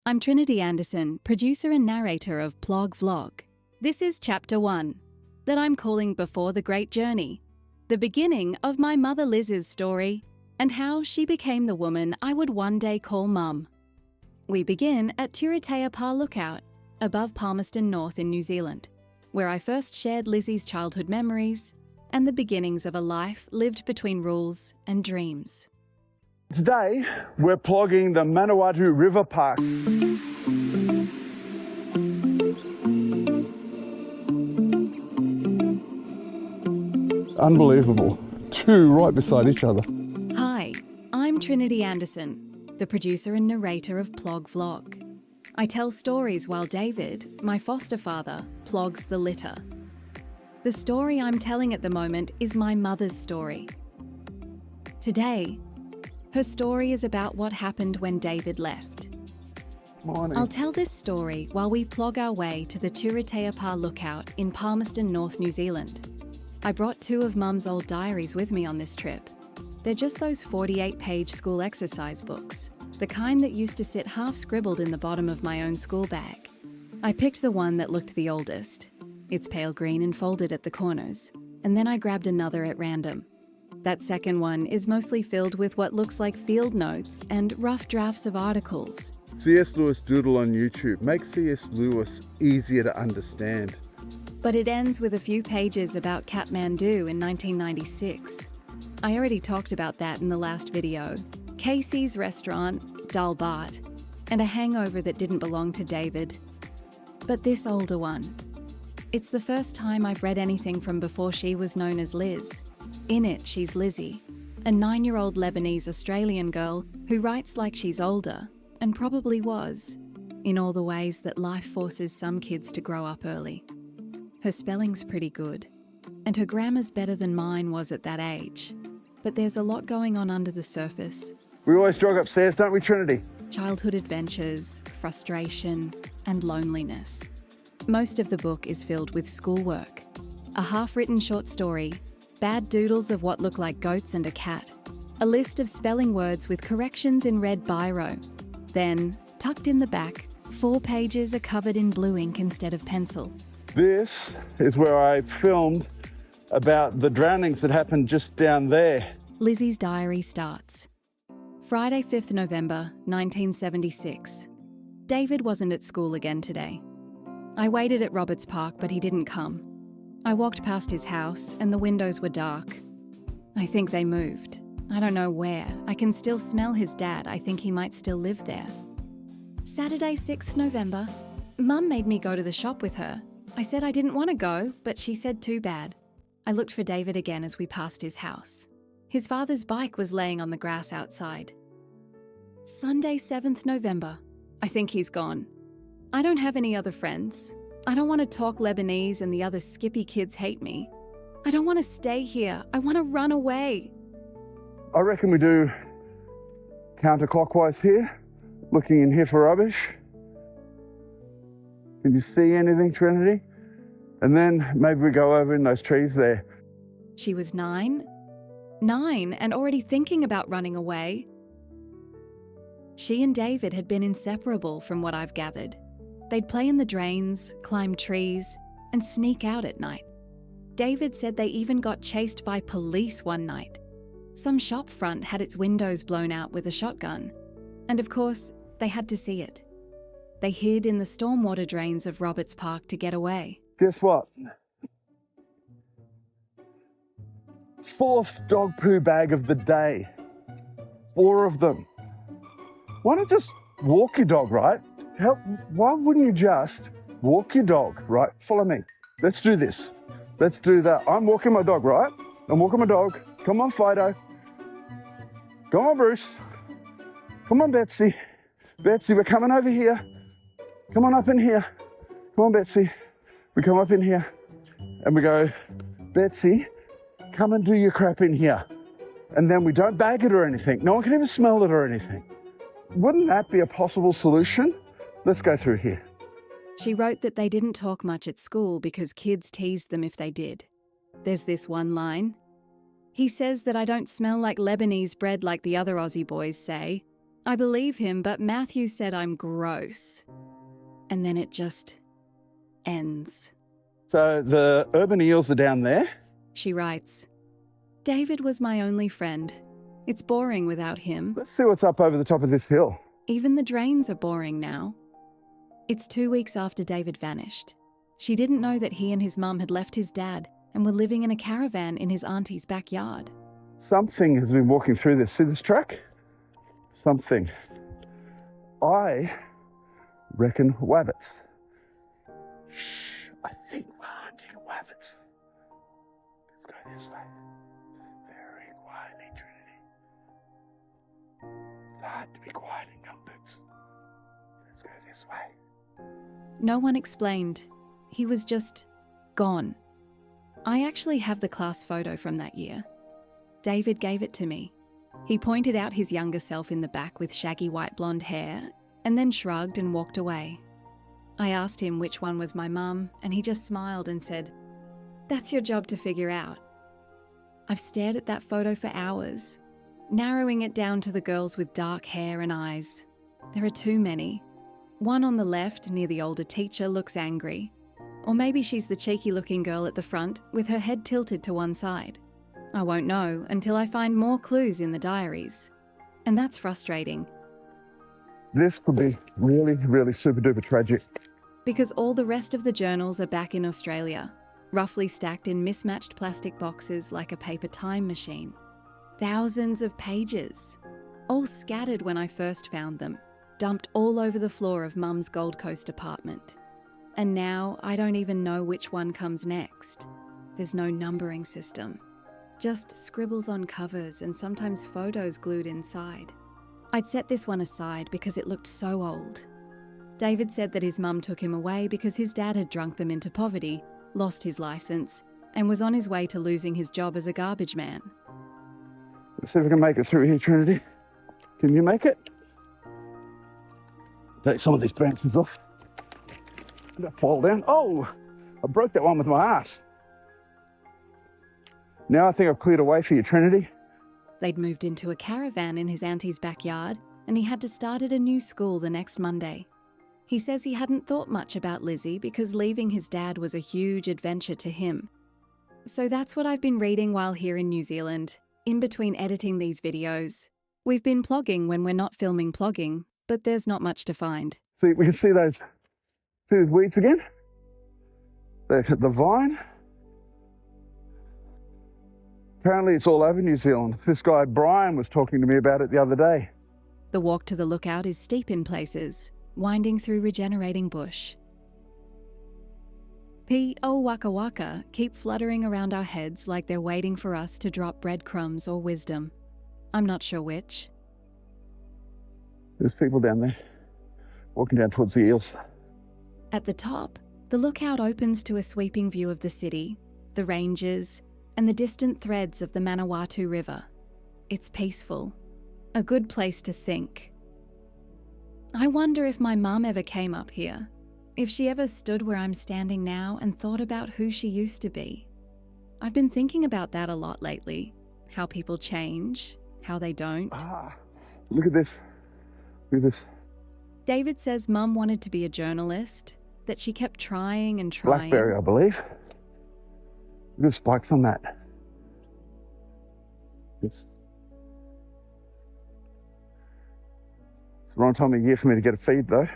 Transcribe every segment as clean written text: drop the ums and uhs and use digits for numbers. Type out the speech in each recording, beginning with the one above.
I'm Trinity Anderson, producer and narrator of Plog Vlog. This is Chapter 1, that I'm calling Before the Great Journey, the beginning of my mother Liz's story and how she became the woman I would one day call Mum. We begin at Turitea Lookout, above Palmerston North in New Zealand, where I first shared Lizzy's childhood memories and the beginnings of a life lived between rules and dreams. Today, we're plogging the Manawatu River Park. Unbelievable. Two right beside each other. Hi, I'm Trinity Anderson, the producer and narrator of Plog Vlog. I tell stories while David, my foster father, plogs the litter. The story I'm telling at the moment is my mother's story. Today, her story is about what happened when David left. Morning. I'll tell this story while we plog our way to the Turitea Lookout in Palmerston, North New Zealand. I brought two of Mum's old diaries with me on this trip. They're just those 48-page school exercise books, the kind that used to sit half scribbled in the bottom of my own school bag. I picked the one that looked the oldest. It's pale green and folded at the corners, and then I grabbed another at random. That second one is mostly filled with what looks like field notes and rough drafts of articles. C.S. Lewis Doodle on YouTube. Make C.S. Lewis easier to understand. But it ends with a few pages about Kathmandu in 1996. I already talked about that in the last video. Casey's restaurant, Dal Bhat, and a hangover that didn't belong to David. But this older one. It's the first time I've read anything from before she was known as Liz. In it, she's Lizzy, a 9-year-old Lebanese Australian girl who writes like she's older, and probably was, in all the ways that life forces some kids to grow up early. Her spelling's pretty good, and her grammar's better than mine was at that age. But there's a lot going on under the surface. We always jog upstairs, don't we, Trinity? Childhood adventures, frustration, and loneliness. Most of the book is filled with schoolwork, a half-written short story, bad doodles of what look like goats and a cat, a list of spelling words with corrections in red biro. Then, tucked in the back, 4 pages are covered in blue ink instead of pencil. This is where I filmed about the drownings that happened just down there. Lizzy's diary starts. Friday, 5th November, 1976. David wasn't at school again today. I waited at Roberts Park, but he didn't come. I walked past his house and the windows were dark. I think they moved. I don't know where. I can still smell his dad. I think he might still live there. Saturday, 6th November. Mum made me go to the shop with her. I said I didn't want to go, but she said too bad. I looked for David again as we passed his house. His father's bike was laying on the grass outside. Sunday, 7th November. I think he's gone. I don't have any other friends. I don't want to talk Lebanese and the other Skippy kids hate me. I don't want to stay here. I want to run away. I reckon we do counterclockwise here, looking in here for rubbish. Can you see anything, Trinity? And then maybe we go over in those trees there. She was 9? 9 and already thinking about running away. She and David had been inseparable from what I've gathered. They'd play in the drains, climb trees, and sneak out at night. David said they even got chased by police one night. Some shop front had its windows blown out with a shotgun. And of course, they had to see it. They hid in the stormwater drains of Roberts Park to get away. Guess what? 4th dog poo bag of the day. 4 of them. Why not just walk your dog, right? Why wouldn't you just walk your dog, right? Follow me. Let's do this. Let's do that. I'm walking my dog, right? I'm walking my dog. Come on, Fido. Come on, Bruce. Come on, Betsy. Betsy, we're coming over here. Come on up in here. Come on, Betsy. We come up in here and we go, Betsy, come and do your crap in here. And then we don't bag it or anything. No one can even smell it or anything. Wouldn't that be a possible solution? Let's go through here. She wrote that they didn't talk much at school because kids teased them if they did. There's this one line. He says that I don't smell like Lebanese bread like the other Aussie boys say. I believe him, but Matthew said I'm gross. And then it just ends. So the urban eels are down there. She writes, David was my only friend. It's boring without him. Let's see what's up over the top of this hill. Even the drains are boring now. It's 2 weeks after David vanished. She didn't know that he and his mum had left his dad and were living in a caravan in his auntie's backyard. Something has been walking through this. See this track? Something. I reckon wabbits. Shh, I think we're hunting wabbits. Let's go this way. Very quietly, Trinity. It's hard to be quiet in numbers. Let's go this way. No one explained. He was just gone. I actually have the class photo from that year. David gave it to me. He pointed out his younger self in the back with shaggy white blonde hair and then shrugged and walked away. I asked him which one was my mum, and he just smiled and said, "That's your job to figure out." I've stared at that photo for hours, narrowing it down to the girls with dark hair and eyes. There are too many. One on the left, near the older teacher, looks angry. Or maybe she's the cheeky-looking girl at the front with her head tilted to one side. I won't know until I find more clues in the diaries. And that's frustrating. This could be really, really super duper tragic. Because all the rest of the journals are back in Australia, roughly stacked in mismatched plastic boxes like a paper time machine. Thousands of pages, all scattered when I first found them, dumped all over the floor of Mum's Gold Coast apartment. And now I don't even know which one comes next. There's no numbering system. Just scribbles on covers and sometimes photos glued inside. I'd set this one aside because it looked so old. David said that his mum took him away because his dad had drunk them into poverty, lost his licence, and was on his way to losing his job as a garbage man. Let's see if we can make it through here, Trinity. Can you make it? Take some of these branches off. Did I fall down? Oh, I broke that one with my ass. Now I think I've cleared a way for you, Trinity. They'd moved into a caravan in his auntie's backyard, and he had to start at a new school the next Monday. He says he hadn't thought much about Lizzy because leaving his dad was a huge adventure to him. So that's what I've been reading while here in New Zealand, in between editing these videos. We've been plogging when we're not filming plogging, but there's not much to find. See, we can see those weeds again. The vine. Apparently it's all over New Zealand. This guy Brian was talking to me about it the other day. The walk to the lookout is steep in places, winding through regenerating bush. P.O. Waka Waka keep fluttering around our heads like they're waiting for us to drop breadcrumbs or wisdom. I'm not sure which. There's people down there, walking down towards the eels. At the top, the lookout opens to a sweeping view of the city, the ranges, and the distant threads of the Manawatu River. It's peaceful, a good place to think. I wonder if my mum ever came up here, if she ever stood where I'm standing now and thought about who she used to be. I've been thinking about that a lot lately, how people change, how they don't. Look at this. Look at this. David says Mum wanted to be a journalist, that she kept trying and trying. Blackberry, I believe. Look at the spikes on that. It's the wrong time of year for me to get a feed, though.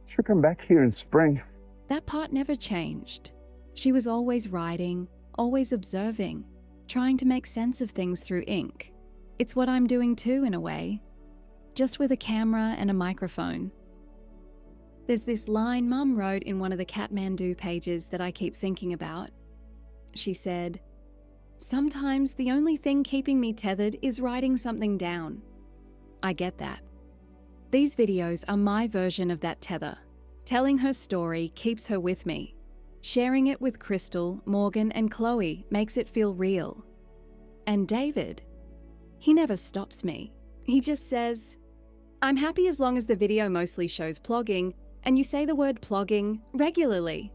She'll come back here in spring. That part never changed. She was always writing, always observing, trying to make sense of things through ink. It's what I'm doing too, in a way, just with a camera and a microphone. There's this line Mum wrote in one of the Kathmandu pages that I keep thinking about. She said, "Sometimes the only thing keeping me tethered is writing something down." I get that. These videos are my version of that tether. Telling her story keeps her with me. Sharing it with Crystal, Morgan, and Chloe makes it feel real. And David, he never stops me. He just says, "I'm happy as long as the video mostly shows plogging, and you say the word plogging regularly."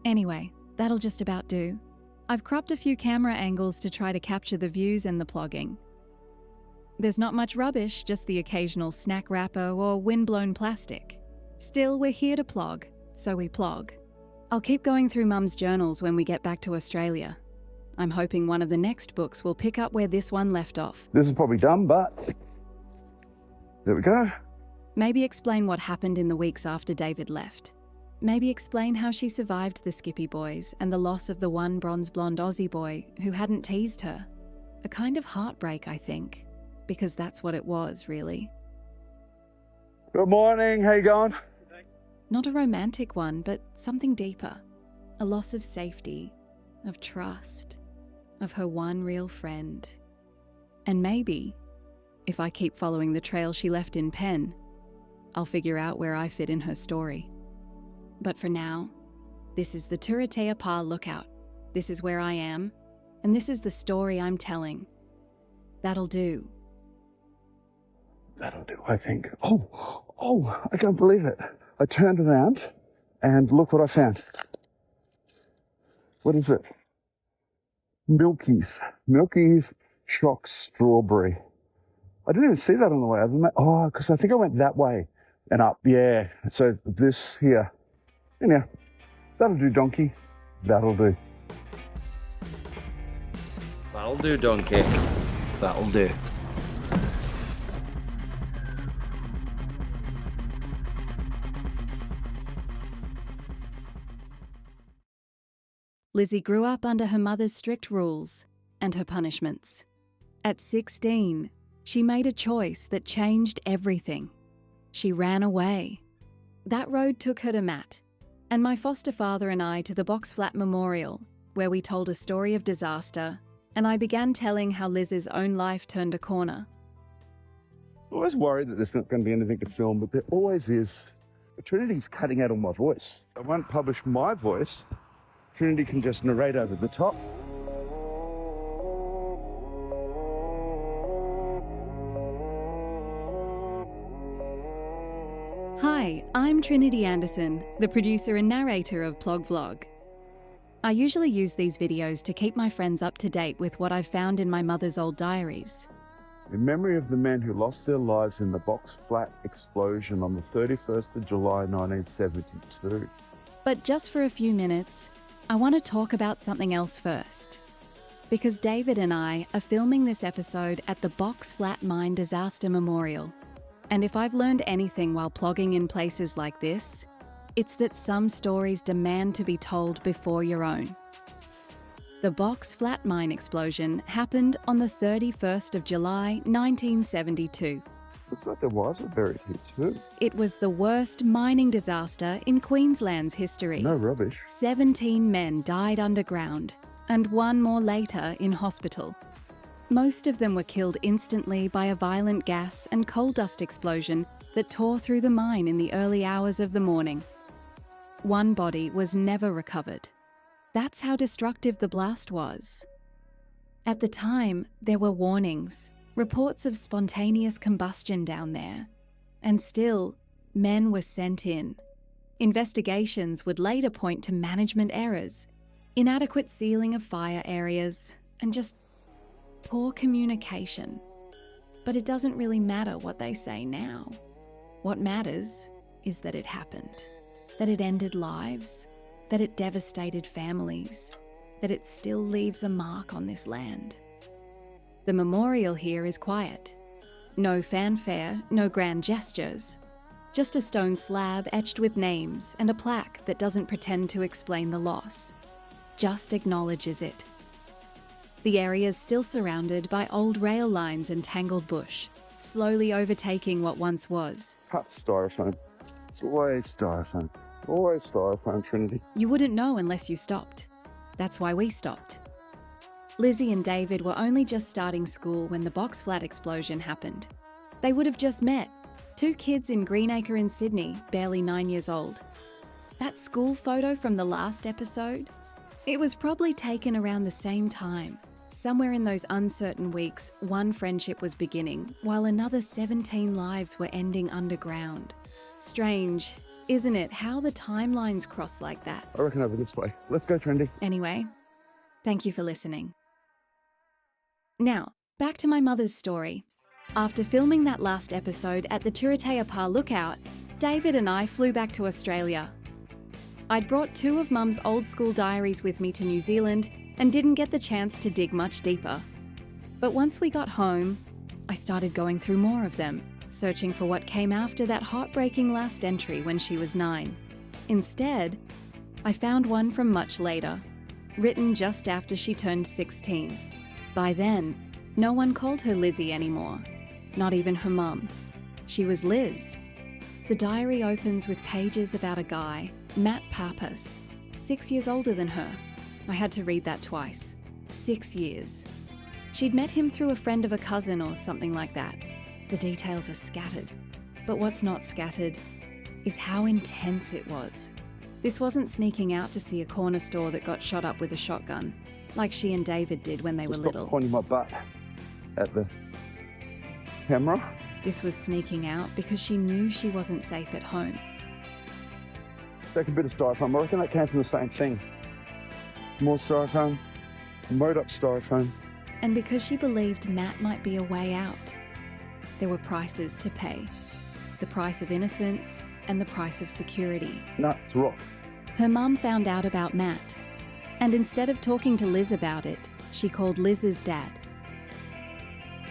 Anyway, that'll just about do. I've cropped a few camera angles to try to capture the views and the plogging. There's not much rubbish, just the occasional snack wrapper or windblown plastic. Still, we're here to plog, so we plog. I'll keep going through Mum's journals when we get back to Australia. I'm hoping one of the next books will pick up where this one left off. This is probably dumb, but there we go. Maybe explain what happened in the weeks after David left. Maybe explain how she survived the Skippy boys and the loss of the one bronze blonde Aussie boy who hadn't teased her. A kind of heartbreak, I think, because that's what it was, really. Good morning, how you going? Not a romantic one, but something deeper. A loss of safety, of trust, of her one real friend. And maybe, if I keep following the trail she left in pen, I'll figure out where I fit in her story. But for now, this is the Turitea Pa lookout. This is where I am, and this is the story I'm telling. That'll do. That'll do, I think. Oh, I can't believe it. I turned around and look what I found. What is it? Milky's Shock Strawberry. I didn't even see that on the way. Because I think I went that way and up. Yeah, so this here. Anyhow, that'll do, donkey. That'll do. That'll do, donkey. That'll do. Lizzy grew up under her mother's strict rules and her punishments. At 16, she made a choice that changed everything. She ran away. That road took her to Matt, and my foster father and I to the Box Flat Memorial, where we told a story of disaster, and I began telling how Liz's own life turned a corner. I'm always worried that there's not going to be anything to film, but there always is. Trinity's cutting out all my voice. I won't publish my voice. Trinity can just narrate over the top. Hi, I'm Trinity Anderson, the producer and narrator of Plog Vlog. I usually use these videos to keep my friends up to date with what I've found in my mother's old diaries. In memory of the men who lost their lives in the Box Flat explosion on the 31st of July 1972. But just for a few minutes, I want to talk about something else first. Because David and I are filming this episode at the Box Flat Mine Disaster Memorial. And if I've learned anything while plogging in places like this, it's that some stories demand to be told before your own. The Box Flat Mine explosion happened on the 31st of July 1972. Looks like there was a buried here too. It was the worst mining disaster in Queensland's history. No rubbish. 17 men died underground, and one more later in hospital. Most of them were killed instantly by a violent gas and coal dust explosion that tore through the mine in the early hours of the morning. One body was never recovered. That's how destructive the blast was. At the time, there were warnings, reports of spontaneous combustion down there. And still, men were sent in. Investigations would later point to management errors, inadequate sealing of fire areas, and just poor communication. But it doesn't really matter what they say now. What matters is that it happened, that it ended lives, that it devastated families, that it still leaves a mark on this land. The memorial here is quiet. No fanfare, no grand gestures. Just a stone slab etched with names and a plaque that doesn't pretend to explain the loss, just acknowledges it. The area is still surrounded by old rail lines and tangled bush, slowly overtaking what once was. Cut styrofoam. It's always styrofoam. Always styrofoam, Trinity. You wouldn't know unless you stopped. That's why we stopped. Lizzy and David were only just starting school when the Box Flat explosion happened. They would have just met, 2 kids in Greenacre in Sydney, barely 9 years old. That school photo from the last episode? It was probably taken around the same time. Somewhere in those uncertain weeks, one friendship was beginning, while another 17 lives were ending underground. Strange, isn't it, how the timelines cross like that? I reckon over this way. Let's go, Trinity. Anyway, thank you for listening. Now, back to my mother's story. After filming that last episode at the Turitea lookout, David and I flew back to Australia. I'd brought 2 of Mum's old school diaries with me to New Zealand and didn't get the chance to dig much deeper. But once we got home, I started going through more of them, searching for what came after that heartbreaking last entry when she was 9. Instead, I found one from much later, written just after she turned 16. By then, no one called her Lizzy anymore, not even her mum. She was Liz. The diary opens with pages about a guy, Matt Pappas, 6 years older than her. I had to read that twice. 6 years. She'd met him through a friend of a cousin or something like that. The details are scattered. But what's not scattered is how intense it was. This wasn't sneaking out to see a corner store that got shot up with a shotgun, like she and David did when they were little. Stop pointing my butt at the camera. This was sneaking out because she knew she wasn't safe at home. Take a bit of styrofoam. I reckon that came from the same thing. More styrofoam, mowed up styrofoam. And because she believed Matt might be a way out. There were prices to pay. The price of innocence and the price of security. No, it's rock. Her mum found out about Matt. And instead of talking to Liz about it, she called Liz's dad.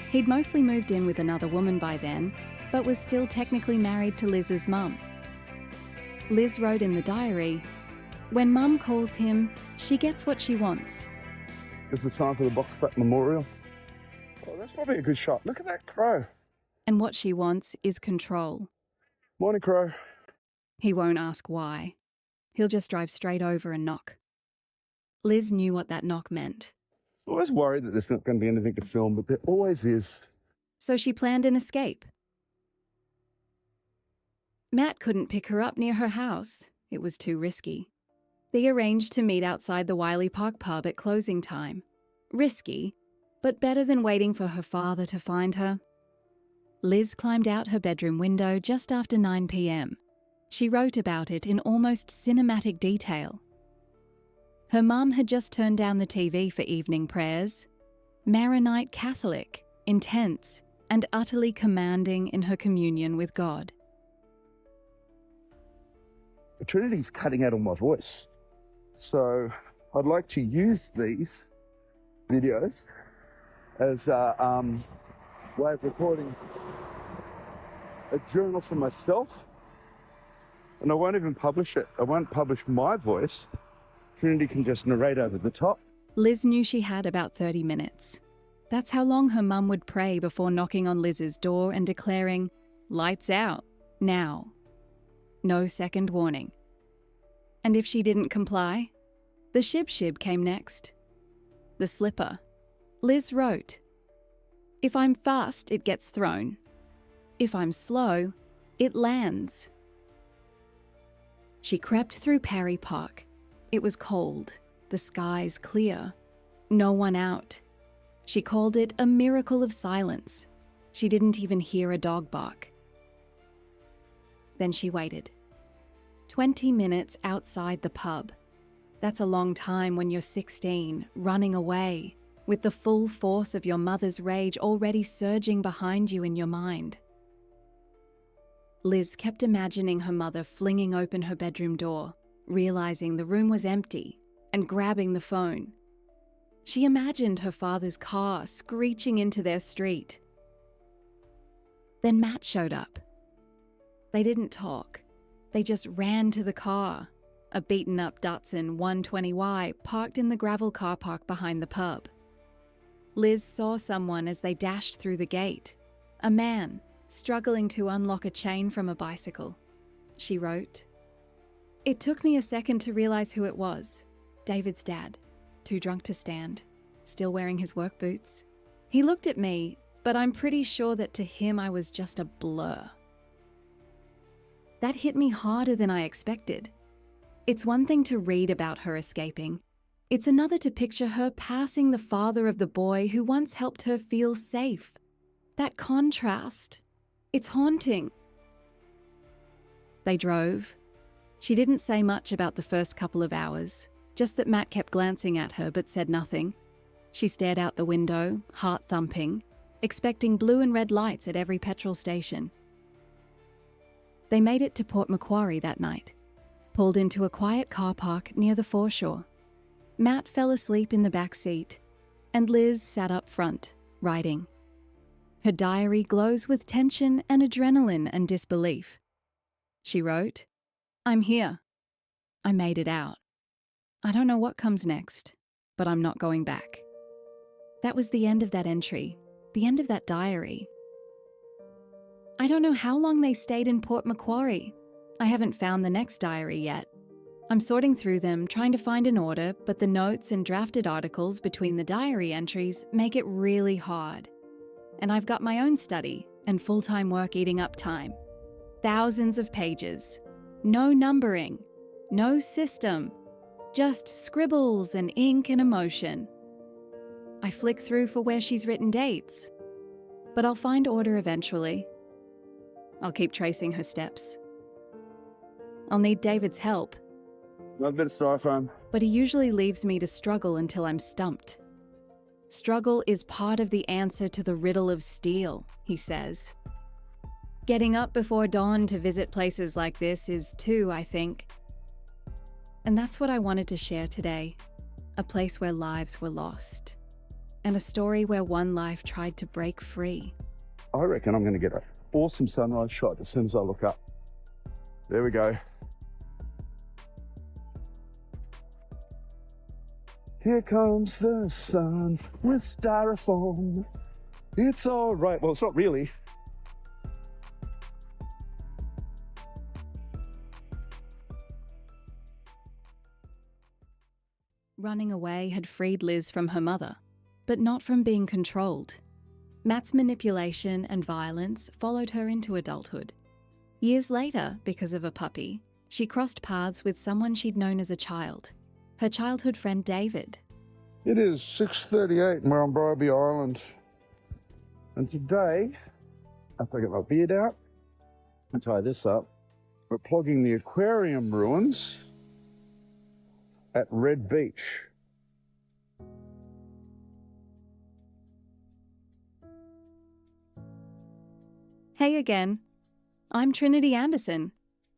He'd mostly moved in with another woman by then, but was still technically married to Liz's mum. Liz wrote in the diary, "When Mum calls him, she gets what she wants." This is the sign for the Box Flat Memorial. Oh, that's probably a good shot. Look at that crow. And what she wants is control. Morning, crow. He won't ask why. He'll just drive straight over and knock. Liz knew what that knock meant. I was worried that there's not going to be anything to film, but there always is. So she planned an escape. Matt couldn't pick her up near her house. It was too risky. They arranged to meet outside the Wiley Park pub at closing time. Risky, but better than waiting for her father to find her. Liz climbed out her bedroom window just after 9 p.m. She wrote about it in almost cinematic detail. Her mum had just turned down the TV for evening prayers. Maronite Catholic, intense, and utterly commanding in her communion with God. Trinity's cutting out on my voice. So I'd like to use these videos as a way of recording a journal for myself. And I won't even publish it. I won't publish my voice. Trinity can just narrate over the top. Liz knew she had about 30 minutes. That's how long her mum would pray before knocking on Liz's door and declaring, "Lights out, now." No second warning. And if she didn't comply, the shib came next. The slipper. Liz wrote, "If I'm fast, it gets thrown. If I'm slow, it lands." She crept through Parry Park. It was cold, the skies clear, no one out. She called it a miracle of silence. She didn't even hear a dog bark. Then she waited. 20 minutes outside the pub. That's a long time when you're 16, running away, with the full force of your mother's rage already surging behind you in your mind. Liz kept imagining her mother flinging open her bedroom door, realizing the room was empty, and grabbing the phone. She imagined her father's car screeching into their street. Then Matt showed up. They didn't talk. They just ran to the car, a beaten-up Datsun 120Y parked in the gravel car park behind the pub. Liz saw someone as they dashed through the gate, a man struggling to unlock a chain from a bicycle. She wrote, "It took me a second to realize who it was. David's dad, too drunk to stand, still wearing his work boots. He looked at me, but I'm pretty sure that to him I was just a blur." That hit me harder than I expected. It's one thing to read about her escaping. It's another to picture her passing the father of the boy who once helped her feel safe. That contrast, it's haunting. They drove. She didn't say much about the first couple of hours, just that Matt kept glancing at her but said nothing. She stared out the window, heart thumping, expecting blue and red lights at every petrol station. They made it to Port Macquarie that night, pulled into a quiet car park near the foreshore. Matt fell asleep in the back seat, and Liz sat up front, writing. Her diary glows with tension and adrenaline and disbelief. She wrote, "I'm here. I made it out. I don't know what comes next, but I'm not going back." That was the end of that entry, the end of that diary. I don't know how long they stayed in Port Macquarie. I haven't found the next diary yet. I'm sorting through them, trying to find an order, but the notes and drafted articles between the diary entries make it really hard. And I've got my own study and full-time work eating up time. Thousands of pages. No numbering. No system. Just scribbles and ink and emotion. I flick through for where she's written dates. But I'll find order eventually. I'll keep tracing her steps. I'll need David's help. A bit of styrofoam. But he usually leaves me to struggle until I'm stumped. Struggle is part of the answer to the riddle of steel, he says. Getting up before dawn to visit places like this is too, I think. And that's what I wanted to share today. A place where lives were lost. And a story where one life tried to break free. I reckon I'm going to get an awesome sunrise shot as soon as I look up. There we go. Here comes the sun with styrofoam. It's all right. Well, it's not really. Running away had freed Liz from her mother, but not from being controlled. Matt's manipulation and violence followed her into adulthood. Years later, because of a puppy, she crossed paths with someone she'd known as a child, her childhood friend David. It is 6:38 and we're on Bribie Island. And today, after I get my beard out and tie this up, we're plogging the Aquarium ruins at Red Beach. Hey again. I'm Trinity Anderson,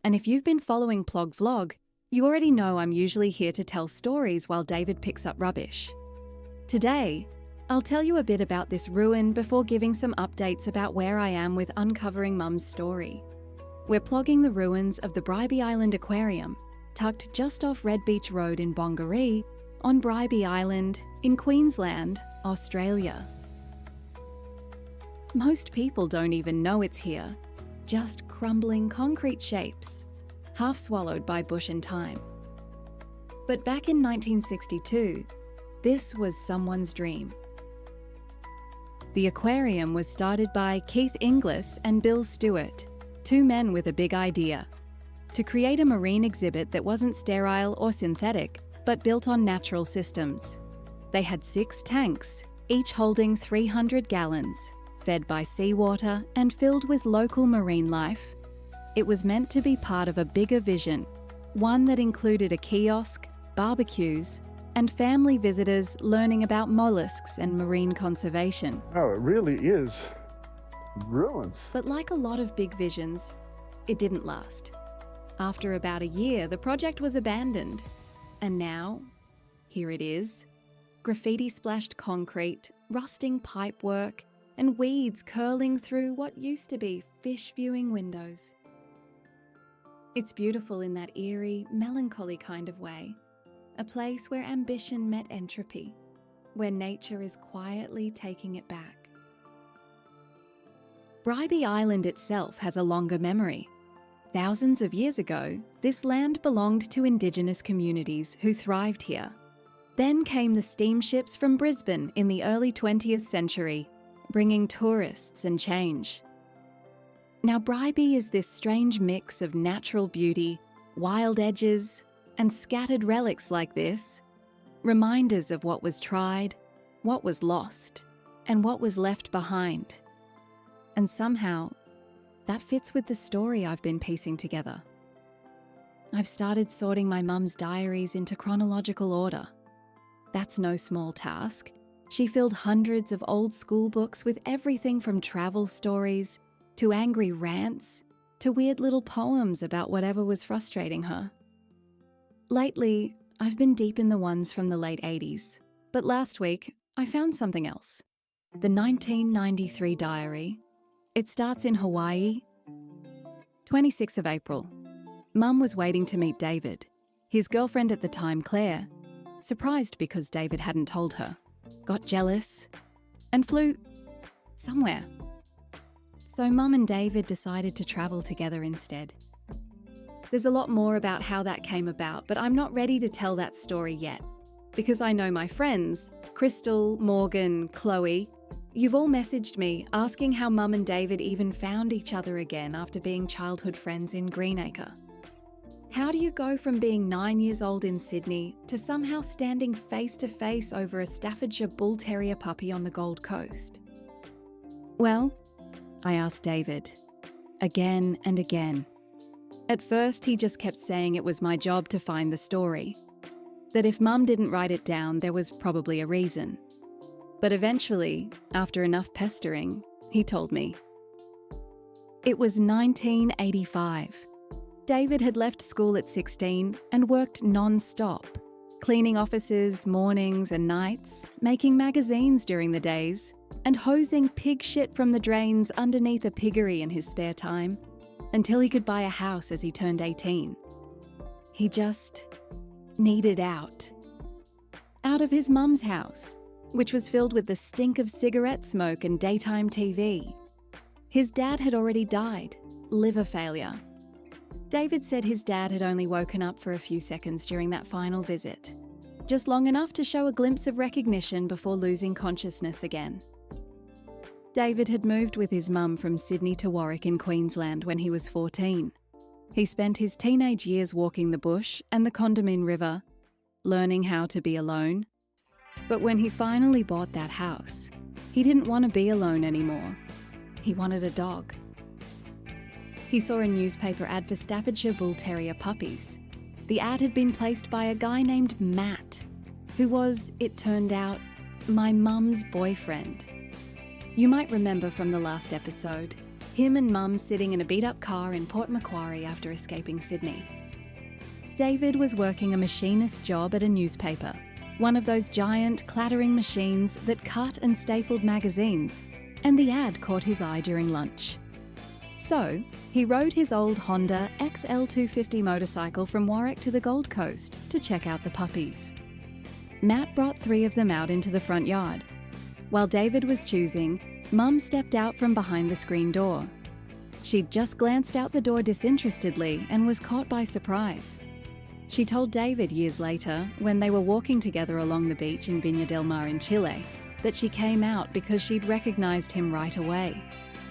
and if you've been following Plog Vlog, you already know I'm usually here to tell stories while David picks up rubbish. Today, I'll tell you a bit about this ruin before giving some updates about where I am with uncovering Mum's story. We're plogging the ruins of the Bribie Island Aquarium, tucked just off Red Beach Road in Bongaree, on Bribie Island in Queensland, Australia. Most people don't even know it's here, just crumbling concrete shapes, half swallowed by bush and time. But back in 1962, this was someone's dream. The aquarium was started by Keith Inglis and Bill Stewart, two men with a big idea, to create a marine exhibit that wasn't sterile or synthetic, but built on natural systems. They had 6 tanks, each holding 300 gallons, fed by seawater and filled with local marine life. It was meant to be part of a bigger vision, one that included a kiosk, barbecues, and family visitors learning about mollusks and marine conservation. Oh, it really is ruins. But like a lot of big visions, it didn't last. After about a year, the project was abandoned. And now, here it is. Graffiti-splashed concrete, rusting pipework, and weeds curling through what used to be fish-viewing windows. It's beautiful in that eerie, melancholy kind of way. A place where ambition met entropy, where nature is quietly taking it back. Bribie Island itself has a longer memory. Thousands of years ago, this land belonged to Indigenous communities who thrived here. Then came the steamships from Brisbane in the early 20th century, bringing tourists and change. Now Bribie is this strange mix of natural beauty, wild edges, and scattered relics like this, reminders of what was tried, what was lost, and what was left behind. And somehow, that fits with the story I've been piecing together. I've started sorting my mum's diaries into chronological order. That's no small task, She filled hundreds of old school books with everything from travel stories to angry rants to weird little poems about whatever was frustrating her. Lately, I've been deep in the ones from the late 80s, but last week I found something else. The 1993 diary. It starts in Hawaii. 26th of April. Mum was waiting to meet David, his girlfriend at the time, Claire, surprised because David hadn't told her, got jealous, and flew somewhere. So Mum and David decided to travel together instead. There's a lot more about how that came about, but I'm not ready to tell that story yet, because I know my friends, Crystal, Morgan, Chloe, you've all messaged me asking how Mum and David even found each other again after being childhood friends in Greenacre. How do you go from being 9 years old in Sydney to somehow standing face to face over a Staffordshire Bull Terrier puppy on the Gold Coast? Well, I asked David, again and again. At first, he just kept saying it was my job to find the story, that if Mum didn't write it down, there was probably a reason. But eventually, after enough pestering, he told me. It was 1985. David had left school at 16 and worked non-stop, cleaning offices mornings and nights, making magazines during the days, and hosing pig shit from the drains underneath a piggery in his spare time, until he could buy a house as he turned 18. He just needed out. Out of his mum's house, which was filled with the stink of cigarette smoke and daytime TV. His dad had already died, liver failure. David said his dad had only woken up for a few seconds during that final visit, just long enough to show a glimpse of recognition before losing consciousness again. David had moved with his mum from Sydney to Warwick in Queensland when he was 14. He spent his teenage years walking the bush and the Condamine River, learning how to be alone. But when he finally bought that house, he didn't want to be alone anymore. He wanted a dog. He saw a newspaper ad for Staffordshire Bull Terrier puppies. The ad had been placed by a guy named Matt, who was, it turned out, my mum's boyfriend. You might remember from the last episode, him and Mum sitting in a beat-up car in Port Macquarie after escaping Sydney. David was working a machinist job at a newspaper, one of those giant clattering machines that cut and stapled magazines, and the ad caught his eye during lunch. So, he rode his old Honda XL250 motorcycle from Warwick to the Gold Coast to check out the puppies. Matt brought 3 of them out into the front yard. While David was choosing, Mum stepped out from behind the screen door. She'd just glanced out the door disinterestedly and was caught by surprise. She told David years later, when they were walking together along the beach in Viña del Mar in Chile, that she came out because she'd recognised him right away.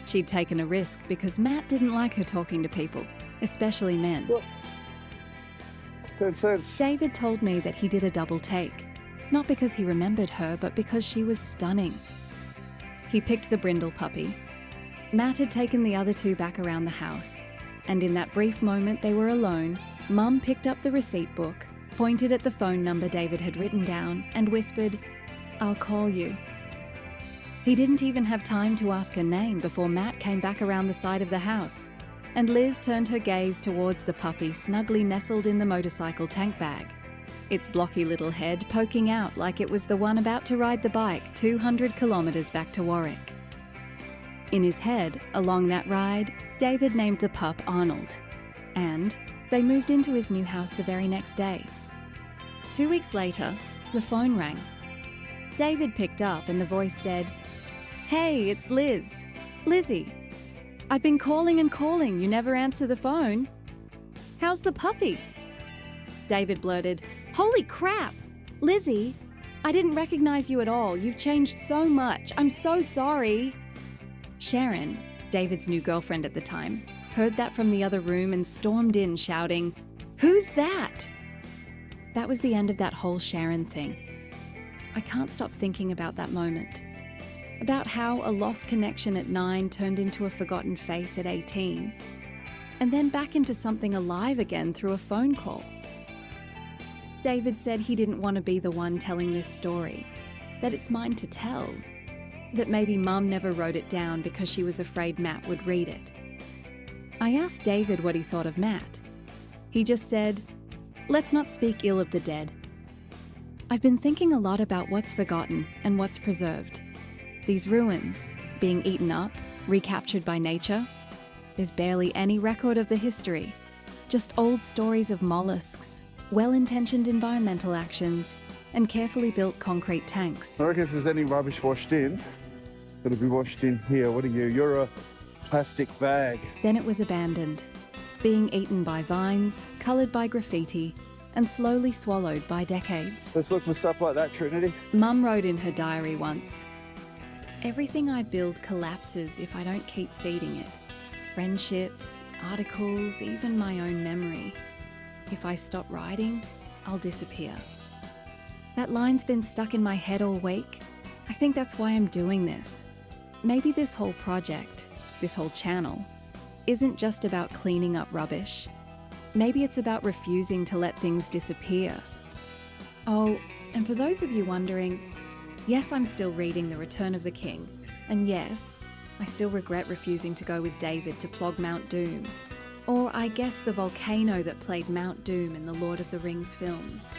She'd taken a risk because Matt didn't like her talking to people, especially men. Well, that's sense. David told me that he did a double take, not because he remembered her, but because she was stunning. He picked the brindle puppy. Matt had taken the other 2 back around the house, and in that brief moment they were alone, Mum picked up the receipt book, pointed at the phone number David had written down, and whispered, "I'll call you." He didn't even have time to ask her name before Matt came back around the side of the house, and Liz turned her gaze towards the puppy snugly nestled in the motorcycle tank bag, its blocky little head poking out like it was the one about to ride the bike 200 kilometres back to Warwick. In his head, along that ride, David named the pup Arnold, and they moved into his new house the very next day. 2 weeks later, the phone rang. David picked up and the voice said, "Hey, it's Liz. Lizzy. I've been calling and calling, you never answer the phone. How's the puppy?" David blurted, "Holy crap! Lizzy, I didn't recognise you at all. You've changed so much. I'm so sorry." Sharon, David's new girlfriend at the time, heard that from the other room and stormed in shouting, "Who's that?" That was the end of that whole Sharon thing. I can't stop thinking about that moment. About how a lost connection at 9 turned into a forgotten face at 18, and then back into something alive again through a phone call. David said he didn't want to be the one telling this story. that it's mine to tell, that maybe Mum never wrote it down because she was afraid Matt would read it. I asked David what he thought of Matt. He just said, "Let's not speak ill of the dead." I've been thinking a lot about what's forgotten and what's preserved. These ruins, being eaten up, recaptured by nature. There's barely any record of the history, just old stories of mollusks, well-intentioned environmental actions, and carefully built concrete tanks. I reckon if there's any rubbish washed in, it'll be washed in here. What are you? You're a plastic bag. Then it was abandoned, being eaten by vines, coloured by graffiti, and slowly swallowed by decades. Let's look for stuff like that, Trinity. Mum wrote in her diary once, "Everything I build collapses if I don't keep feeding it. Friendships, articles, even my own memory. If I stop writing, I'll disappear." That line's been stuck in my head all week. I think that's why I'm doing this. Maybe this whole project, this whole channel, isn't just about cleaning up rubbish. Maybe it's about refusing to let things disappear. Oh, and for those of you wondering, yes, I'm still reading The Return of the King. And yes, I still regret refusing to go with David to Plog Mount Doom. Or I guess the volcano that played Mount Doom in the Lord of the Rings films.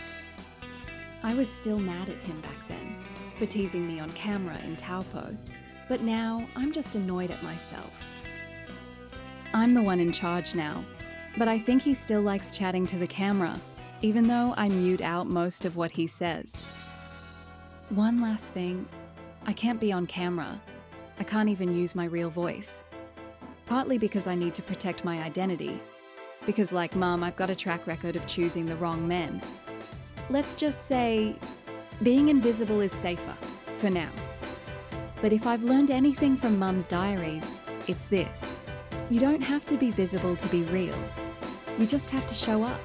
I was still mad at him back then for teasing me on camera in Taupo, but now I'm just annoyed at myself. I'm the one in charge now, but I think he still likes chatting to the camera, even though I mute out most of what he says. One last thing, I can't be on camera. I can't even use my real voice. Partly because I need to protect my identity, because like Mum, I've got a track record of choosing the wrong men. Let's just say, being invisible is safer, for now. But if I've learned anything from Mum's diaries, it's this. You don't have to be visible to be real. You just have to show up.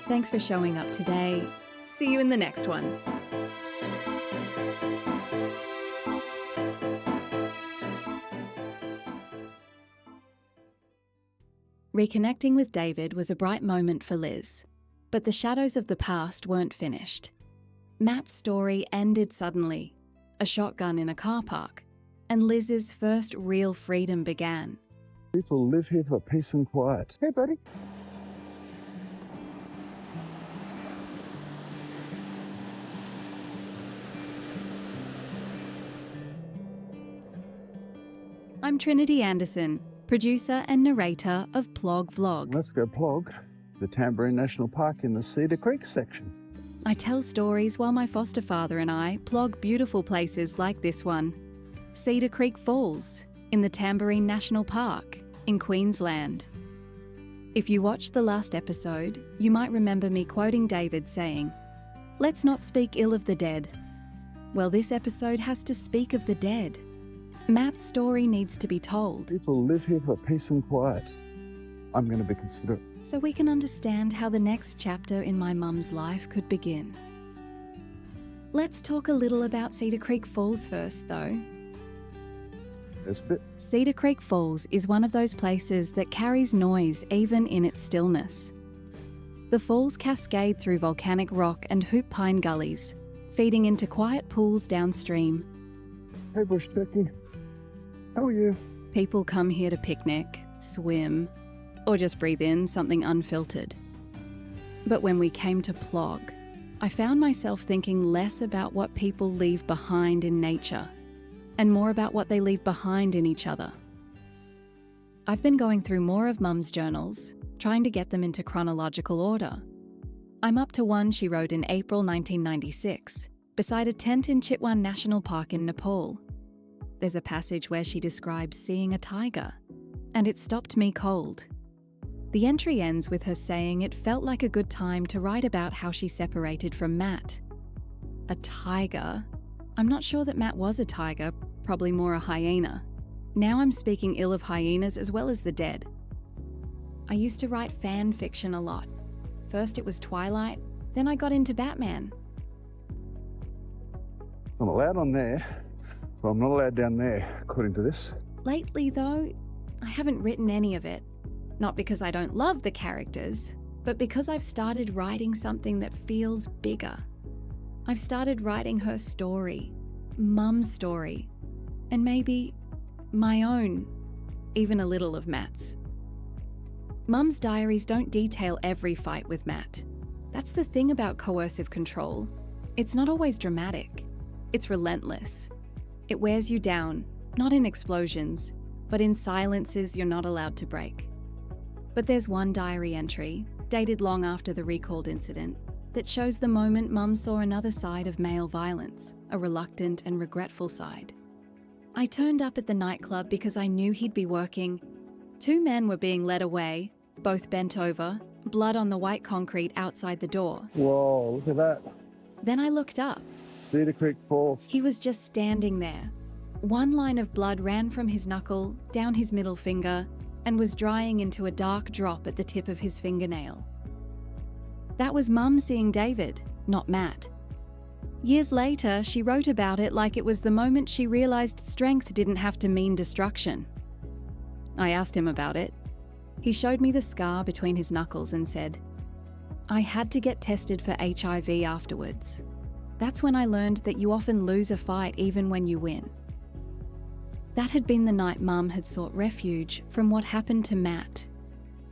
Thanks for showing up today. See you in the next one. Reconnecting with David was a bright moment for Liz, but the shadows of the past weren't finished. Matt's story ended suddenly, a shotgun in a car park, and Liz's first real freedom began. People live here for peace and quiet. Hey, buddy. I'm Trinity Anderson, producer and narrator of Plog Vlog. Let's go Plog, the Tamborine National Park in the Cedar Creek section. I tell stories while my foster father and I plog beautiful places like this one. Cedar Creek Falls, in the Tamborine National Park, in Queensland. If you watched the last episode, you might remember me quoting David saying, "Let's not speak ill of the dead." Well, this episode has to speak of the dead. Matt's story needs to be told. People live here for peace and quiet. I'm going to be considerate. So we can understand how the next chapter in my mum's life could begin. Let's talk a little about Cedar Creek Falls first, though. This bit. Cedar Creek Falls is one of those places that carries noise even in its stillness. The falls cascade through volcanic rock and hoop pine gullies, feeding into quiet pools downstream. Hey, bush turkey. How are you? People come here to picnic, swim, or just breathe in something unfiltered. But when we came to Plog, I found myself thinking less about what people leave behind in nature and more about what they leave behind in each other. I've been going through more of Mum's journals, trying to get them into chronological order. I'm up to one she wrote in April 1996, beside a tent in Chitwan National Park in Nepal. There's a passage where she describes seeing a tiger, and it stopped me cold. The entry ends with her saying it felt like a good time to write about how she separated from Matt. A tiger? I'm not sure that Matt was a tiger, probably more a hyena. Now I'm speaking ill of hyenas as well as the dead. I used to write fan fiction a lot. First it was Twilight, then I got into Batman. I'm allowed on there, but I'm not allowed down there, according to this. Lately though, I haven't written any of it. Not because I don't love the characters, but because I've started writing something that feels bigger. I've started writing her story, Mum's story, and maybe my own, even a little of Matt's. Mum's diaries don't detail every fight with Matt. That's the thing about coercive control. It's not always dramatic. It's relentless. It wears you down, not in explosions, but in silences you're not allowed to break. But there's one diary entry, dated long after the recalled incident, that shows the moment Mum saw another side of male violence, a reluctant and regretful side. I turned up at the nightclub because I knew he'd be working. 2 men were being led away, both bent over, blood on the white concrete outside the door. Whoa, look at that. Then I looked up. Cedar Creek Falls. He was just standing there. One line of blood ran from his knuckle, down his middle finger, and was drying into a dark drop at the tip of his fingernail. That was Mum seeing David, not Matt. Years later, she wrote about it like it was the moment she realised strength didn't have to mean destruction. I asked him about it. He showed me the scar between his knuckles and said, "I had to get tested for HIV afterwards. That's when I learned that you often lose a fight even when you win." That had been the night Mum had sought refuge from what happened to Matt,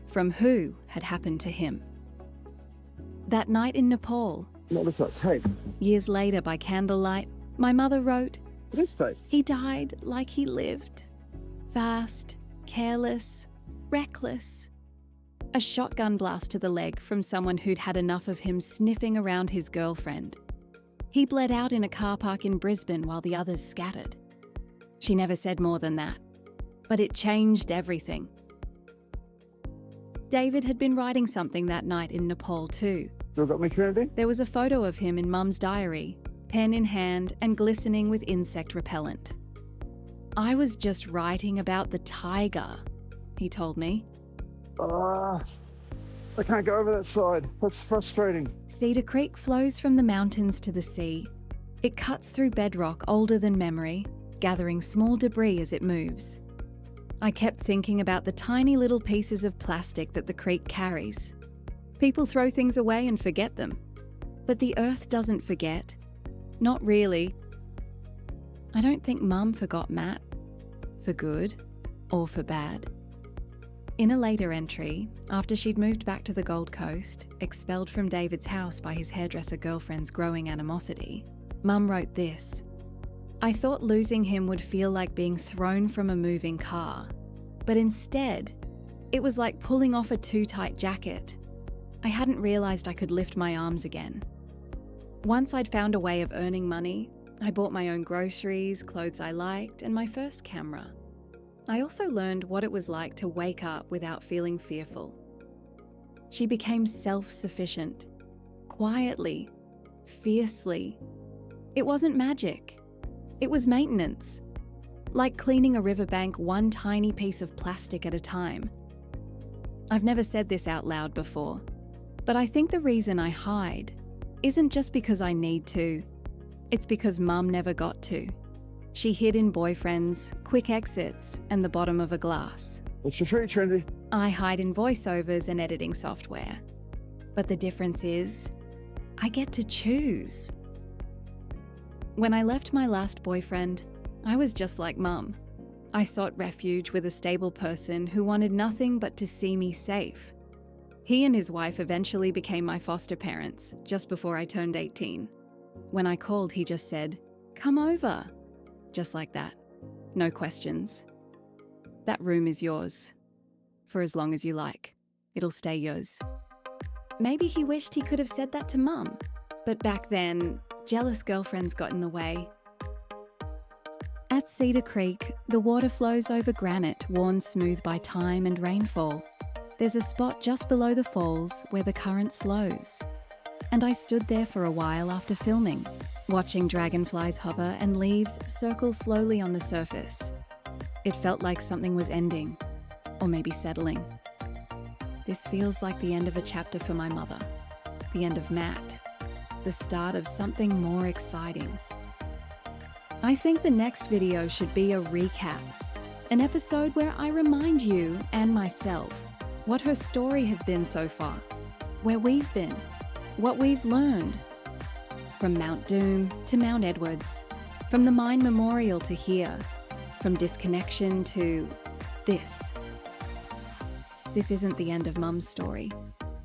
from who had happened to him. That night in Nepal, What looks like tape? years later by candlelight, my mother wrote, It is tape. "He died like he lived. Fast, careless, reckless." A shotgun blast to the leg from someone who'd had enough of him sniffing around his girlfriend. He bled out in a car park in Brisbane while the others scattered. She never said more than that, but it changed everything. David had been writing something that night in Nepal too. Still got me, Trinity? There was a photo of him in Mum's diary, pen in hand and glistening with insect repellent. "I was just writing about the tiger," he told me. I can't go over that side. That's frustrating. Cedar Creek flows from the mountains to the sea. It cuts through bedrock older than memory, gathering small debris as it moves. I kept thinking about the tiny little pieces of plastic that the creek carries. People throw things away and forget them. But the earth doesn't forget. Not really. I don't think Mum forgot Matt, for good or for bad. In a later entry, after she'd moved back to the Gold Coast, expelled from David's house by his hairdresser girlfriend's growing animosity, Mum wrote this: "I thought losing him would feel like being thrown from a moving car, but instead, it was like pulling off a too-tight jacket. I hadn't realised I could lift my arms again. Once I'd found a way of earning money, I bought my own groceries, clothes I liked, and my first camera. I also learned what it was like to wake up without feeling fearful. She became self-sufficient, quietly, fiercely. It wasn't magic. It was maintenance, like cleaning a riverbank one tiny piece of plastic at a time. I've never said this out loud before, but I think the reason I hide isn't just because I need to. It's because Mum never got to. She hid in boyfriends, quick exits, and the bottom of a glass. What's your tree, Trinity? I hide in voiceovers and editing software. But the difference is, I get to choose. When I left my last boyfriend, I was just like Mum. I sought refuge with a stable person who wanted nothing but to see me safe. He and his wife eventually became my foster parents just before I turned 18. When I called, he just said, "Come over." Just like that. No questions. That room is yours. For as long as you like. It'll stay yours. Maybe he wished he could have said that to Mum, but back then, jealous girlfriends got in the way. At Cedar Creek, the water flows over granite worn smooth by time and rainfall. There's a spot just below the falls where the current slows. And I stood there for a while after filming, watching dragonflies hover and leaves circle slowly on the surface. It felt like something was ending, or maybe settling. This feels like the end of a chapter for my mother, the end of Matt, the start of something more exciting. I think the next video should be a recap, an episode where I remind you and myself what her story has been so far, where we've been, what we've learned. From Mount Doom to Mount Edwards, from the Mine Memorial to here, from disconnection to this. This isn't the end of Mum's story.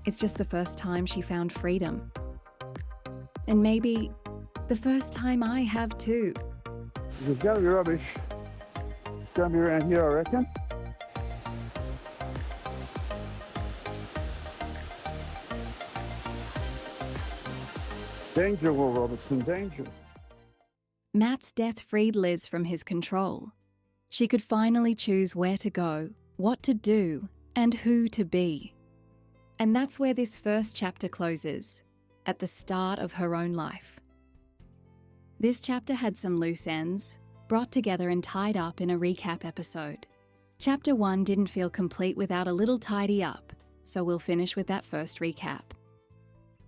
It's just the first time she found freedom. And maybe the first time I have too. There's gotta be rubbish. It's gonna be around here, I reckon. Danger, Will Robertson, danger. Matt's death freed Liz from his control. She could finally choose where to go, what to do, and who to be. And that's where this first chapter closes, at the start of her own life. This chapter had some loose ends, brought together and tied up in a recap episode. Chapter 1 didn't feel complete without a little tidy up, so we'll finish with that first recap.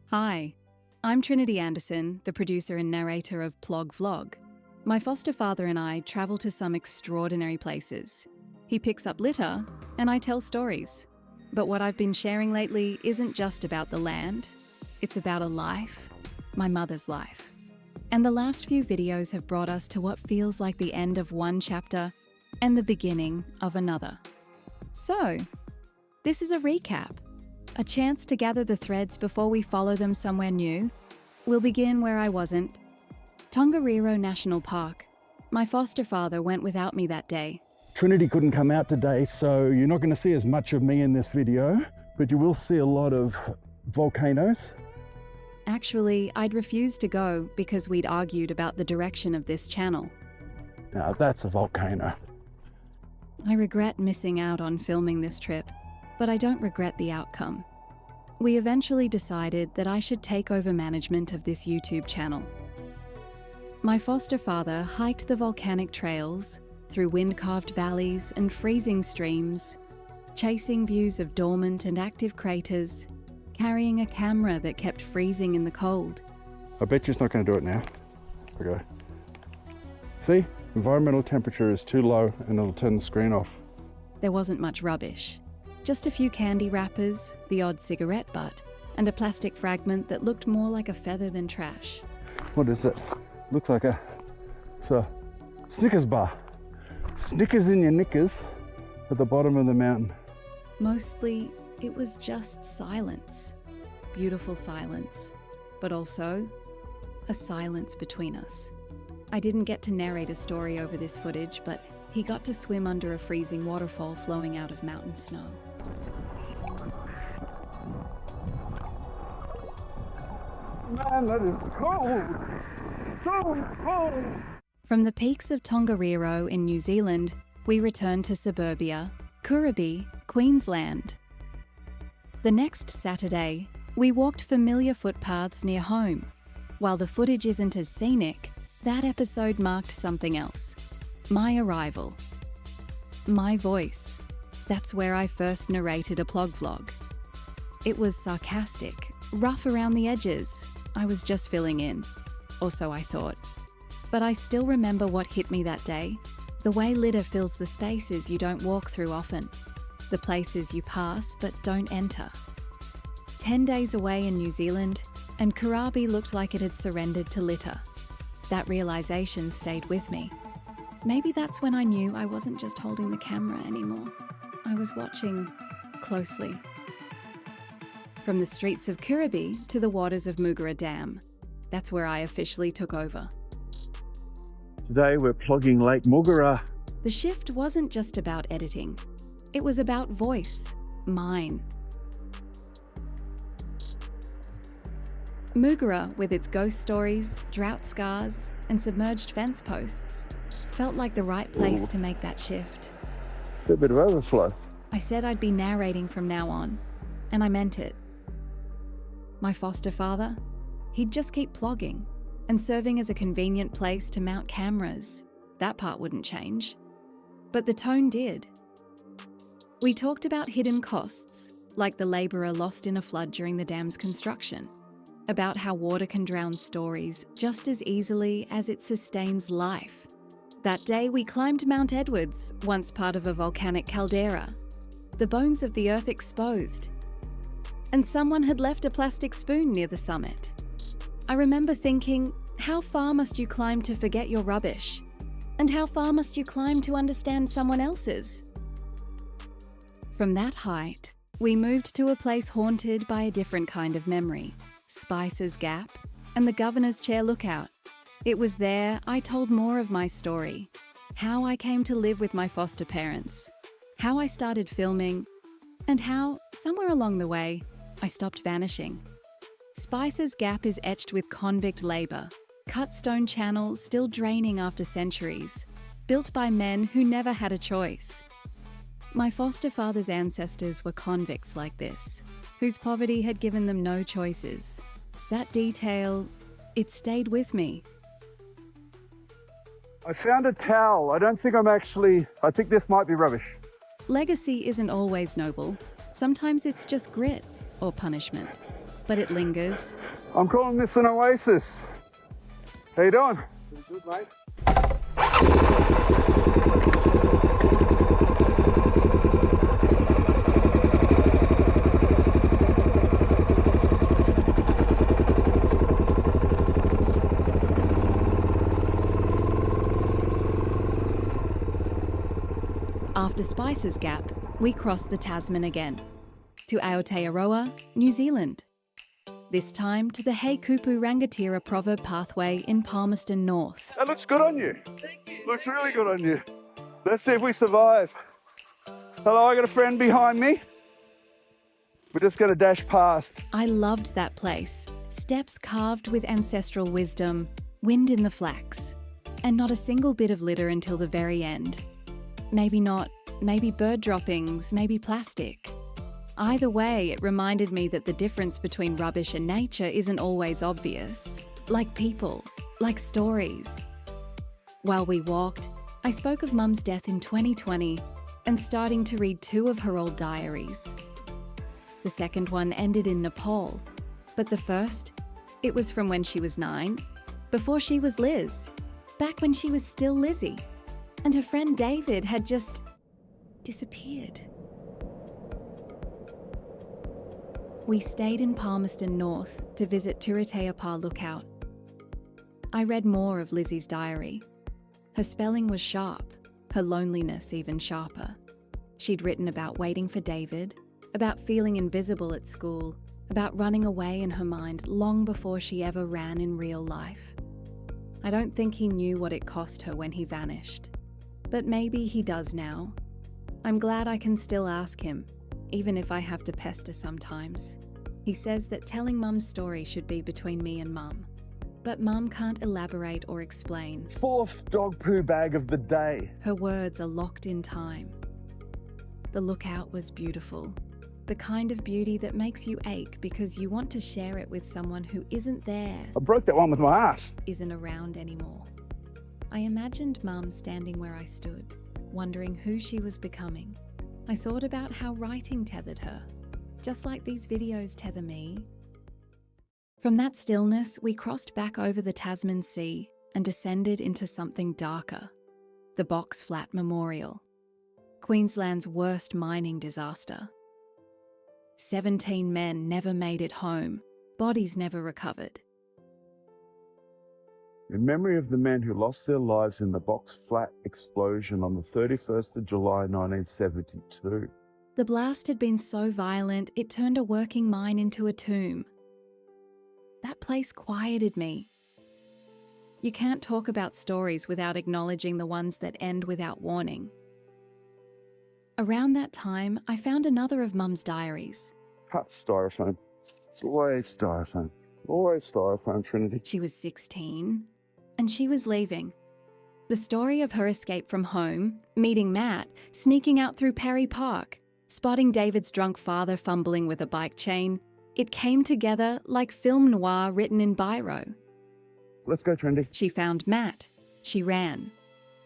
Hi, I'm Trinity Anderson, the producer and narrator of Plog Vlog. My foster father and I travel to some extraordinary places. He picks up litter, and I tell stories. But what I've been sharing lately isn't just about the land. It's about a life, my mother's life. And the last few videos have brought us to what feels like the end of one chapter and the beginning of another. So, this is a recap, a chance to gather the threads before we follow them somewhere new. We'll begin where I wasn't. Tongariro National Park. My foster father went without me that day. Trinity couldn't come out today, so you're not going to see as much of me in this video, but you will see a lot of volcanoes. Actually, I'd refused to go because we'd argued about the direction of this channel. Now that's a volcano. I regret missing out on filming this trip, but I don't regret the outcome. We eventually decided that I should take over management of this YouTube channel. My foster father hiked the volcanic trails, through wind-carved valleys and freezing streams, chasing views of dormant and active craters, carrying a camera that kept freezing in the cold. I bet you it's not going to do it now. Okay. See? Environmental temperature is too low and it'll turn the screen off. There wasn't much rubbish. Just a few candy wrappers, the odd cigarette butt, and a plastic fragment that looked more like a feather than trash. What is it? Looks like it's a Snickers bar. Snickers in your knickers at the bottom of the mountain. Mostly, it was just silence. Beautiful silence. But also, a silence between us. I didn't get to narrate a story over this footage, but he got to swim under a freezing waterfall flowing out of mountain snow. Man, that is cold! So cold! From the peaks of Tongariro in New Zealand, we returned to suburbia, Bribie, Queensland. The next Saturday, we walked familiar footpaths near home. While the footage isn't as scenic, that episode marked something else. My arrival. My voice. That's where I first narrated a Plog vlog. It was sarcastic, rough around the edges. I was just filling in. Or so I thought. But I still remember what hit me that day. The way litter fills the spaces you don't walk through often. The places you pass but don't enter. 10 days away in New Zealand, and Bribie looked like it had surrendered to litter. That realization stayed with me. Maybe that's when I knew I wasn't just holding the camera anymore. I was watching closely. From the streets of Bribie to the waters of Mugara Dam. That's where I officially took over. Today we're plugging Lake Mugara. The shift wasn't just about editing. It was about voice, mine. Mugara, with its ghost stories, drought scars, and submerged fence posts, felt like the right place to make that shift. A bit of overflow. I said I'd be narrating from now on, and I meant it. My foster father, he'd just keep plogging and serving as a convenient place to mount cameras. That part wouldn't change. But the tone did. We talked about hidden costs, like the labourer lost in a flood during the dam's construction, about how water can drown stories just as easily as it sustains life. That day we climbed Mount Edwards, once part of a volcanic caldera, the bones of the earth exposed. And someone had left a plastic spoon near the summit. I remember thinking, how far must you climb to forget your rubbish? And how far must you climb to understand someone else's? From that height, we moved to a place haunted by a different kind of memory, Spicer's Gap and the Governor's Chair Lookout. It was there I told more of my story, how I came to live with my foster parents, how I started filming, and how, somewhere along the way, I stopped vanishing. Spicer's Gap is etched with convict labour, cut stone channels still draining after centuries, built by men who never had a choice. My foster father's ancestors were convicts like this, whose poverty had given them no choices. That detail, it stayed with me. I found a towel. I think this might be rubbish. Legacy isn't always noble. Sometimes it's just grit or punishment, but it lingers. I'm calling this an oasis. How you doing? Pretty good, mate. After Spicer's Gap, we crossed the Tasman again, to Aotearoa, New Zealand. This time to the Hei Kupu Rangatira Proverb Pathway in Palmerston North. That looks good on you. Thank you. Looks really good on you. Let's see if we survive. Hello, I got a friend behind me. We're just going to dash past. I loved that place. Steps carved with ancestral wisdom, wind in the flax, and not a single bit of litter until the very end. Maybe not, maybe bird droppings, maybe plastic. Either way, it reminded me that the difference between rubbish and nature isn't always obvious. Like people, like stories. While we walked, I spoke of Mum's death in 2020 and starting to read 2 of her old diaries. The second one ended in Nepal, but the first, it was from when she was 9, before she was Liz, back when she was still Lizzy, and her friend David had just disappeared. We stayed in Palmerston North to visit Turitea Lookout. I read more of Lizzy's diary. Her spelling was sharp, her loneliness even sharper. She'd written about waiting for David, about feeling invisible at school, about running away in her mind long before she ever ran in real life. I don't think he knew what it cost her when he vanished, but maybe he does now. I'm glad I can still ask him, even if I have to pester sometimes. He says that telling Mum's story should be between me and Mum, but Mum can't elaborate or explain. 4th dog poo bag of the day. Her words are locked in time. The lookout was beautiful. The kind of beauty that makes you ache because you want to share it with someone who isn't there, I broke that one with my ass. isn't around anymore. I imagined Mum standing where I stood, wondering who she was becoming. I thought about how writing tethered her, just like these videos tether me. From that stillness, we crossed back over the Tasman Sea and descended into something darker, the Box Flat Memorial, Queensland's worst mining disaster. 17 men never made it home, bodies never recovered. In memory of the men who lost their lives in the Box Flat explosion on the 31st of July 1972. The blast had been so violent, it turned a working mine into a tomb. That place quieted me. You can't talk about stories without acknowledging the ones that end without warning. Around that time, I found another of Mum's diaries. Cut styrofoam. It's always styrofoam. Always styrofoam, Trinity. She was 16, and she was leaving. The story of her escape from home, meeting Matt, sneaking out through Perry Park, spotting David's drunk father fumbling with a bike chain, it came together like film noir written in biro. Let's go, Trinity. She found Matt. She ran.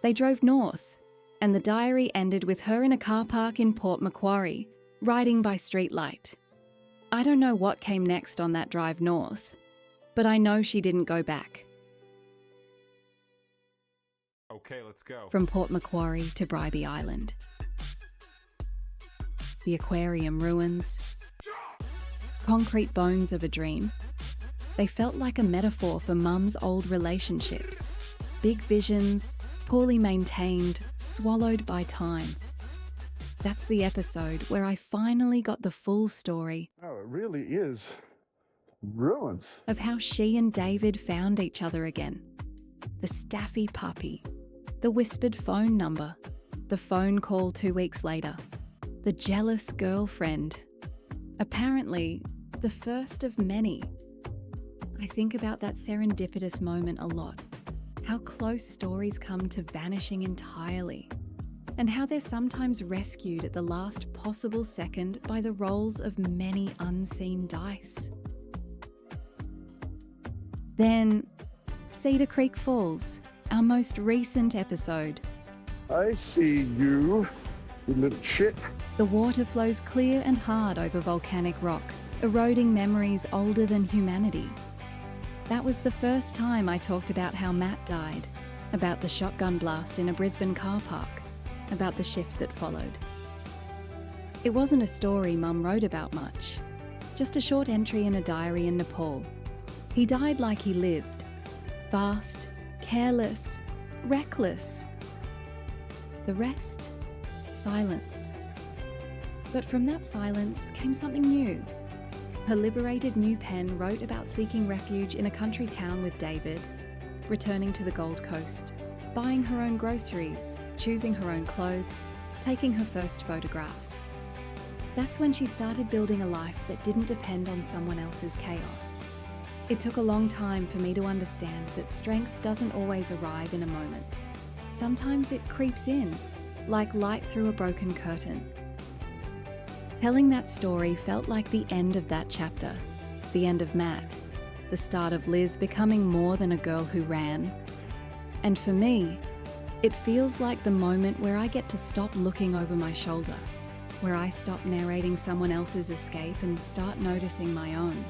They drove north, and the diary ended with her in a car park in Port Macquarie, riding by streetlight. I don't know what came next on that drive north, but I know she didn't go back. Okay, let's go. From Port Macquarie to Bribie Island. The Aquarium ruins. Concrete bones of a dream. They felt like a metaphor for Mum's old relationships. Big visions, poorly maintained, swallowed by time. That's the episode where I finally got the full story Oh, it really is ruins. of how she and David found each other again. The staffy puppy, the whispered phone number, the phone call 2 weeks later, the jealous girlfriend. Apparently, the first of many. I think about that serendipitous moment a lot, how close stories come to vanishing entirely, and how they're sometimes rescued at the last possible second by the rolls of many unseen dice. Then, Cedar Creek Falls, our most recent episode. I see you, you little shit. The water flows clear and hard over volcanic rock, eroding memories older than humanity. That was the first time I talked about how Matt died, about the shotgun blast in a Brisbane car park, about the shift that followed. It wasn't a story Mum wrote about much, just a short entry in a diary in Nepal. He died like he lived, fast, careless, reckless. The rest, silence. But from that silence came something new. Her liberated new pen wrote about seeking refuge in a country town with David, returning to the Gold Coast, buying her own groceries, choosing her own clothes, taking her first photographs. That's when she started building a life that didn't depend on someone else's chaos. It took a long time for me to understand that strength doesn't always arrive in a moment. Sometimes it creeps in, like light through a broken curtain. Telling that story felt like the end of that chapter, the end of Matt, the start of Liz becoming more than a girl who ran. And for me, it feels like the moment where I get to stop looking over my shoulder, where I stop narrating someone else's escape and start noticing my own.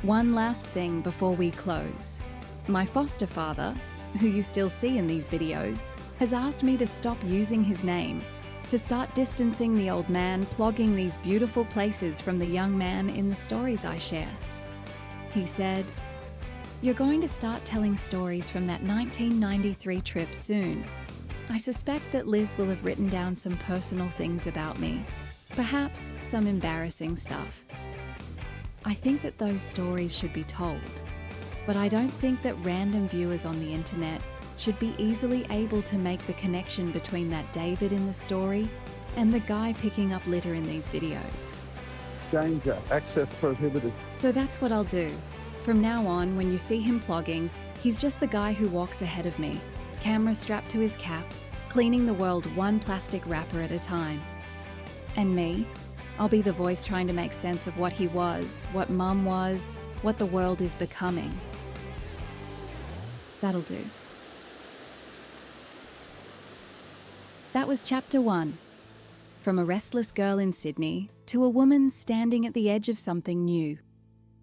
One last thing before we close. My foster father, who you still see in these videos, has asked me to stop using his name, to start distancing the old man plogging these beautiful places from the young man in the stories I share. He said, "You're going to start telling stories from that 1993 trip soon. I suspect that Liz will have written down some personal things about me, perhaps some embarrassing stuff. I think that those stories should be told, but I don't think that random viewers on the internet should be easily able to make the connection between that David in the story and the guy picking up litter in these videos. Danger, access prohibited. So that's what I'll do. From now on, when you see him plogging, he's just the guy who walks ahead of me, camera strapped to his cap, cleaning the world one plastic wrapper at a time. And me, I'll be the voice trying to make sense of what he was, what Mum was, what the world is becoming. That'll do. That was Chapter 1. From a restless girl in Sydney to a woman standing at the edge of something new.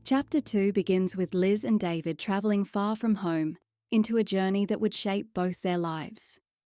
Chapter 2 begins with Liz and David travelling far from home into a journey that would shape both their lives.